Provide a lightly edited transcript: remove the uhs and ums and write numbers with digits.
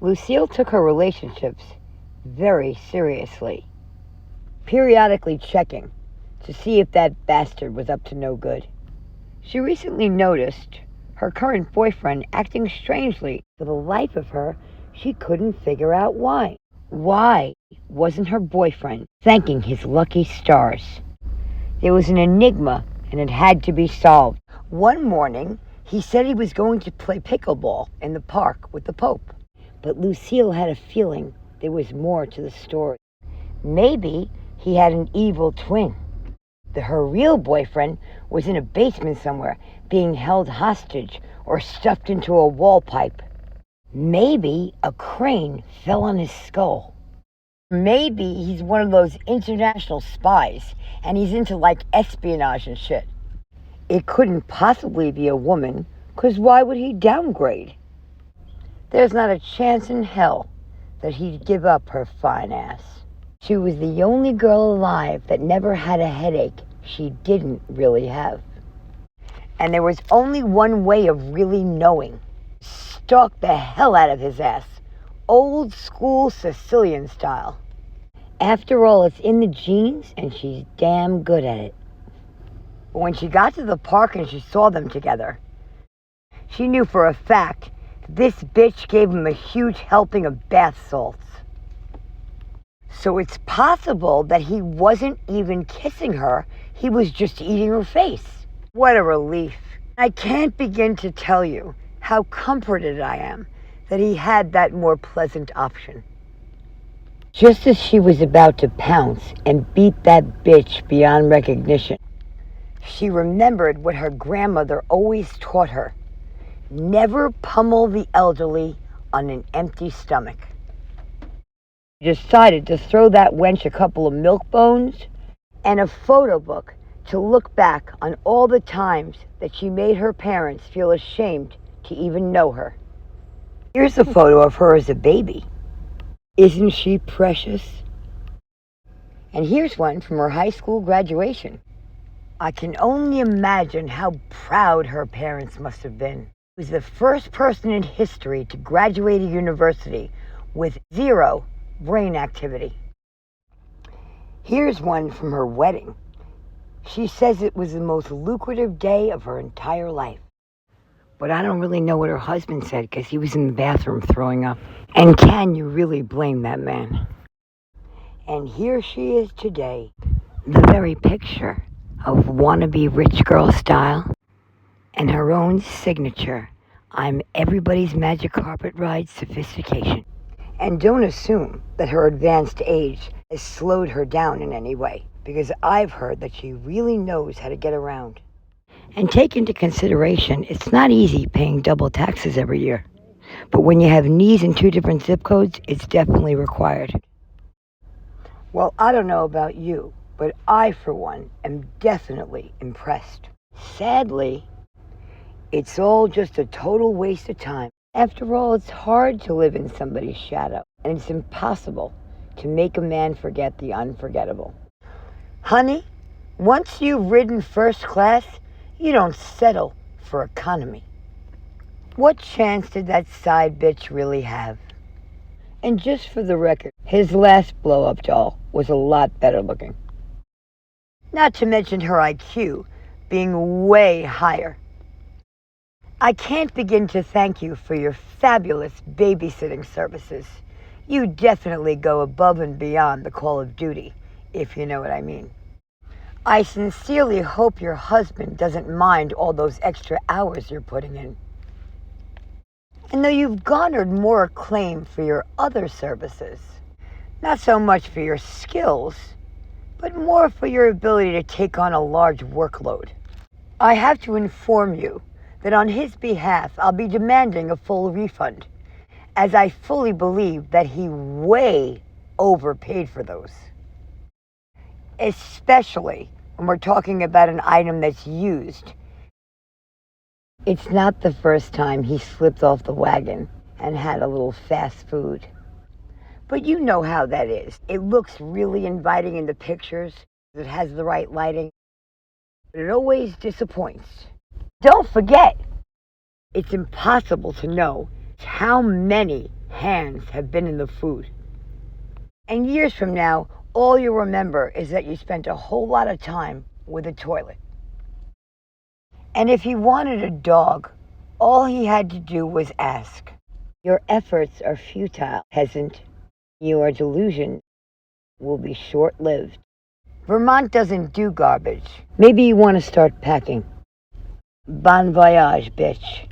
Lucille took her relationships very seriously, periodically checking to see if that bastard was up to no good. She recently noticed her current boyfriend acting strangely. For the life of her, she couldn't figure out why. Why wasn't her boyfriend thanking his lucky stars? There was an enigma, and it had to be solved. One morning, he said he was going to play pickleball in the park with the Pope. But Lucille had a feeling there was more to the story. Maybe he had an evil twin. Her real boyfriend was in a basement somewhere, being held hostage or stuffed into a wall pipe. Maybe a crane fell on his skull. Maybe he's one of those international spies, and he's into like espionage and shit. It couldn't possibly be a woman, 'cause why would he downgrade? There's not a chance in hell that he'd give up her fine ass. She was the only girl alive that never had a headache she didn't really have. And there was only one way of really knowing. Stalk the hell out of his ass. Old school Sicilian style. After all, it's in the genes, and she's damn good at it. But when she got to the park and she saw them together, she knew for a fact this bitch gave him a huge helping of bath salts. So it's possible that he wasn't even kissing her, he was just eating her face. What a relief. I can't begin to tell you how comforted I am that he had that more pleasant option. Just as she was about to pounce and beat that bitch beyond recognition, she remembered what her grandmother always taught her. Never pummel the elderly on an empty stomach. She decided to throw that wench a couple of milk bones and a photo book to look back on all the times that she made her parents feel ashamed to even know her. Here's a photo of her as a baby. Isn't she precious? And here's one from her high school graduation. I can only imagine how proud her parents must have been. She was the first person in history to graduate a university with 0 brain activity. Here's one from her wedding. She says it was the most lucrative day of her entire life. But I don't really know what her husband said, because he was in the bathroom throwing up. And can you really blame that man? And here she is today, the very picture of wannabe rich girl style, and her own signature, I'm everybody's magic carpet ride sophistication. And don't assume that her advanced age has slowed her down in any way, because I've heard that she really knows how to get around. And take into consideration, it's not easy paying double taxes every year. But when you have knees in 2 different zip codes, it's definitely required. Well, I don't know about you, but I, for one, am definitely impressed. Sadly, it's all just a total waste of time. After all, it's hard to live in somebody's shadow, and it's impossible to make a man forget the unforgettable. Honey, once you've ridden first class, you don't settle for economy. What chance did that side bitch really have? And just for the record, his last blow-up doll was a lot better looking. Not to mention her IQ being way higher. I can't begin to thank you for your fabulous babysitting services. You definitely go above and beyond the call of duty, if you know what I mean. I sincerely hope your husband doesn't mind all those extra hours you're putting in. And though you've garnered more acclaim for your other services, not so much for your skills, but more for your ability to take on a large workload, I have to inform you that on his behalf I'll be demanding a full refund, as I fully believe that he way overpaid for those. Especially when we're talking about an item that's used. It's not the first time he slipped off the wagon and had a little fast food. But you know how that is. It looks really inviting in the pictures. It has the right lighting. But it always disappoints. Don't forget, it's impossible to know how many hands have been in the food. And years from now, all you'll remember is that you spent a whole lot of time with a toilet. And if he wanted a dog, all he had to do was ask. Your efforts are futile, peasant. Your delusion will be short-lived. Vermont doesn't do garbage. Maybe you want to start packing. Bon voyage, bitch.